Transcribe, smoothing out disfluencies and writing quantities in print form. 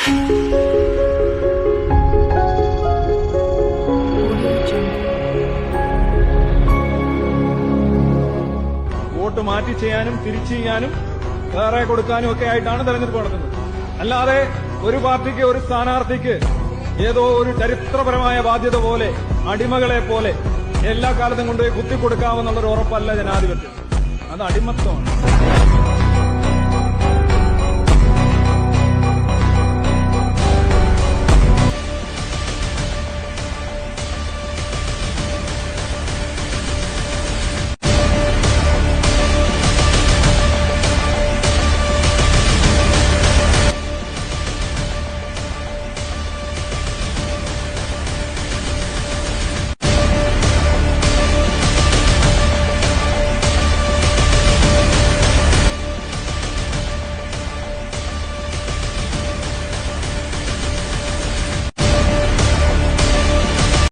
Vote മാറ്റി ചെയ്യാനും തിരിച്ചു ചെയ്യാനും വേറെ കൊടുക്കാനും ഒക്കെ ആയിട്ടാണ് തെരഞ്ഞെടുപ്പ് നടത്തുന്നത്. അല്ലാതെ ഒരു പാർട്ടിക്ക് ഒരു സ്ഥാനാർത്ഥിക്ക് ഏതോ ഒരു ചരിത്രപരമായ ബാധ്യത പോലെ അടിമകളെ പോലെ എല്ലാ കാലത്തും കൊണ്ടുപോയി കുത്തിക്കൊടുക്കാമെന്നുള്ളൊരു ഉറപ്പല്ല ജനാധിപത്യം. അത് അടിമത്വമാണ്.